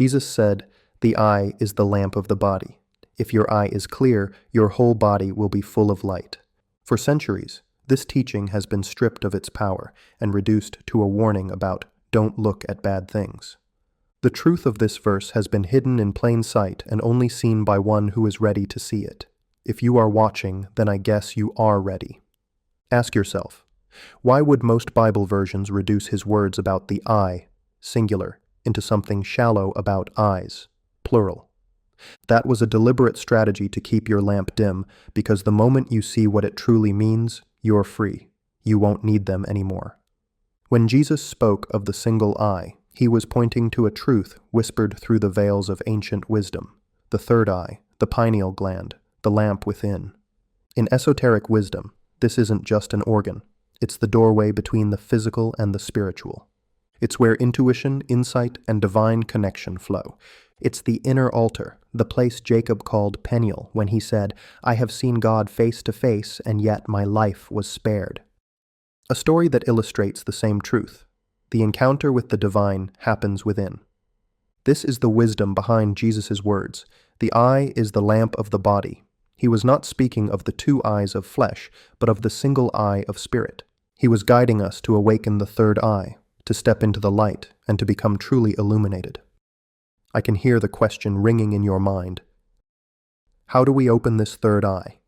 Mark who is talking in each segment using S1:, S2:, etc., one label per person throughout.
S1: Jesus said, "The eye is the lamp of the body. If your eye is clear, your whole body will be full of light." For centuries, this teaching has been stripped of its power and reduced to a warning about don't look at bad things. The truth of this verse has been hidden in plain sight and only seen by one who is ready to see it. If you are watching, then I guess you are ready. Ask yourself, why would most Bible versions reduce his words about the eye, singular, into something shallow about eyes, plural? That was a deliberate strategy to keep your lamp dim, because the moment you see what it truly means, you're free. You won't need them anymore. When Jesus spoke of the single eye, he was pointing to a truth whispered through the veils of ancient wisdom: the third eye, the pineal gland, the lamp within. In esoteric wisdom, this isn't just an organ. It's the doorway between the physical and the spiritual. It's where intuition, insight, and divine connection flow. It's the inner altar, the place Jacob called Peniel when he said, "I have seen God face to face, and yet my life was spared." A story that illustrates the same truth. The encounter with the divine happens within. This is the wisdom behind Jesus' words. The eye is the lamp of the body. He was not speaking of the two eyes of flesh, but of the single eye of spirit. He was guiding us to awaken the third eye, to step into the light, and to become truly illuminated. I can hear the question ringing in your mind. How do we open this third eye?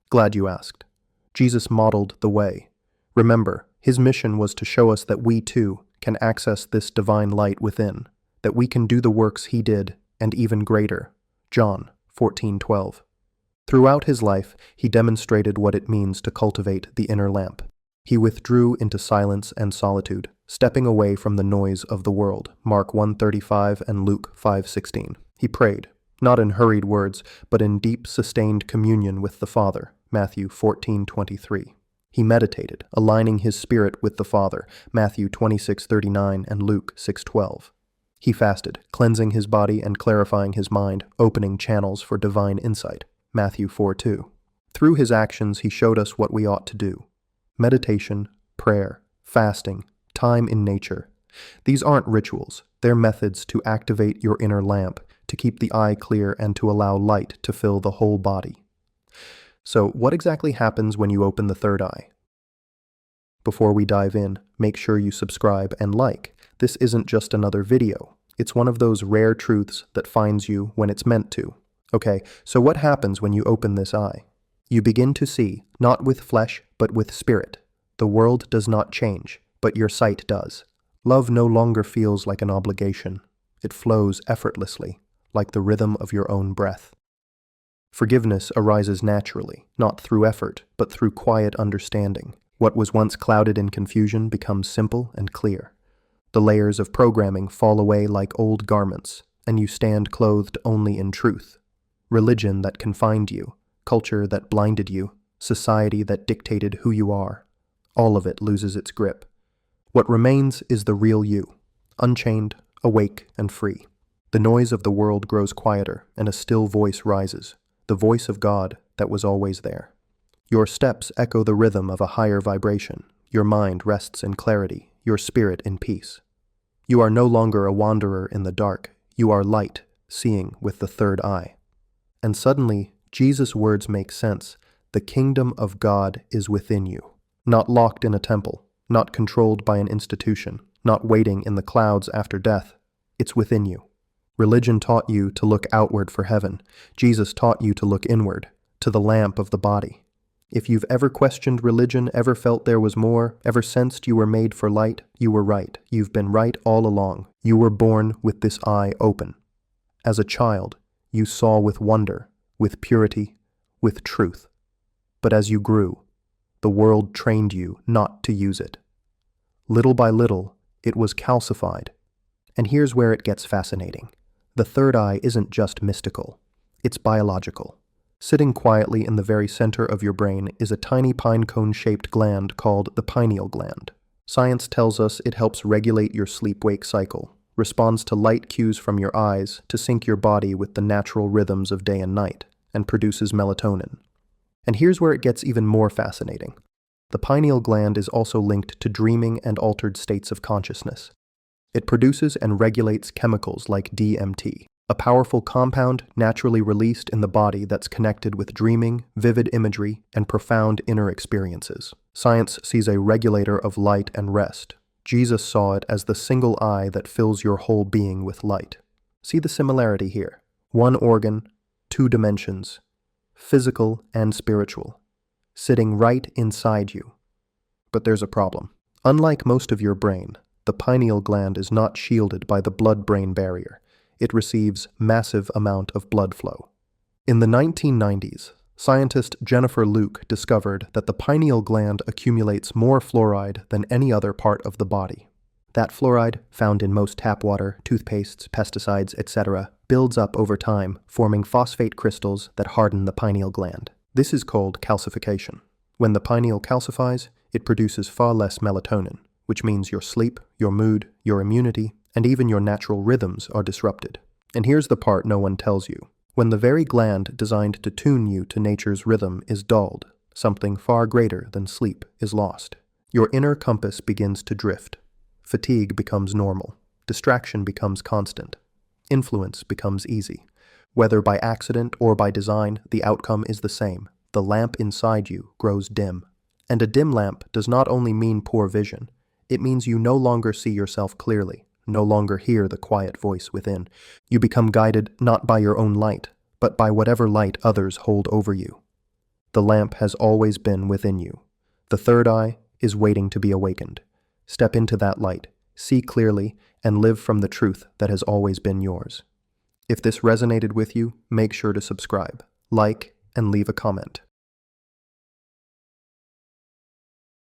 S1: Glad you asked. Jesus modeled the way. Remember, his mission was to show us that we too can access this divine light within, that we can do the works he did, and even greater. John 14:12. Throughout his life, he demonstrated what it means to cultivate the inner lamp. He withdrew into silence and solitude, stepping away from the noise of the world. Mark 1:35 and Luke 5:16. He prayed, not in hurried words, but in deep, sustained communion with the Father. Matthew 14:23. He meditated, aligning his spirit with the Father. Matthew 26:39 and Luke 6:12. He fasted, cleansing his body and clarifying his mind, opening channels for divine insight. Matthew 4:2. Through his actions, he showed us what we ought to do. Meditation, prayer, fasting, time in nature. These aren't rituals. They're methods to activate your inner lamp, to keep the eye clear and to allow light to fill the whole body. So, what exactly happens when you open the third eye? Before we dive in, make sure you subscribe and like. This isn't just another video. It's one of those rare truths that finds you when it's meant to. Okay, so what happens when you open this eye? You begin to see, not with flesh, but with spirit. The world does not change, but your sight does. Love no longer feels like an obligation. It flows effortlessly, like the rhythm of your own breath. Forgiveness arises naturally, not through effort, but through quiet understanding. What was once clouded in confusion becomes simple and clear. The layers of programming fall away like old garments, and you stand clothed only in truth. Religion that confined you, culture that blinded you, society that dictated who you are, all of it loses its grip. What remains is the real you, unchained, awake, and free. The noise of the world grows quieter, and a still voice rises, the voice of God that was always there. Your steps echo the rhythm of a higher vibration. Your mind rests in clarity, your spirit in peace. You are no longer a wanderer in the dark. You are light, seeing with the third eye. And suddenly, Jesus' words make sense. The kingdom of God is within you, not locked in a temple, not controlled by an institution, not waiting in the clouds after death. It's within you. Religion taught you to look outward for heaven. Jesus taught you to look inward, to the lamp of the body. If you've ever questioned religion, ever felt there was more, ever sensed you were made for light, you were right. You've been right all along. You were born with this eye open. As a child, you saw with wonder, with purity, with truth. But as you grew, the world trained you not to use it. Little by little, it was calcified. And here's where it gets fascinating. The third eye isn't just mystical. It's biological. Sitting quietly in the very center of your brain is a tiny pine cone-shaped gland called the pineal gland. Science tells us it helps regulate your sleep-wake cycle, responds to light cues from your eyes to sync your body with the natural rhythms of day and night, and produces melatonin. And here's where it gets even more fascinating. The pineal gland is also linked to dreaming and altered states of consciousness. It produces and regulates chemicals like DMT, a powerful compound naturally released in the body that's connected with dreaming, vivid imagery, and profound inner experiences. Science sees a regulator of light and rest. Jesus saw it as the single eye that fills your whole being with light. See the similarity here. One organ, two dimensions, physical and spiritual, sitting right inside you. But there's a problem. Unlike most of your brain, the pineal gland is not shielded by the blood-brain barrier. It receives massive amount of blood flow. In the 1990s, scientist Jennifer Luke discovered that the pineal gland accumulates more fluoride than any other part of the body. That fluoride, found in most tap water, toothpastes, pesticides, etc., builds up over time, forming phosphate crystals that harden the pineal gland. This is called calcification. When the pineal calcifies, it produces far less melatonin, which means your sleep, your mood, your immunity, and even your natural rhythms are disrupted. And here's the part no one tells you. When the very gland designed to tune you to nature's rhythm is dulled, something far greater than sleep is lost. Your inner compass begins to drift. Fatigue becomes normal. Distraction becomes constant. Influence becomes easy. Whether by accident or by design, the outcome is the same. The lamp inside you grows dim. And a dim lamp does not only mean poor vision. It means you no longer see yourself clearly, no longer hear the quiet voice within. You become guided not by your own light, but by whatever light others hold over you. The lamp has always been within you. The third eye is waiting to be awakened. Step into that light, see clearly, and live from the truth that has always been yours. If this resonated with you, make sure to subscribe, like, and leave a comment.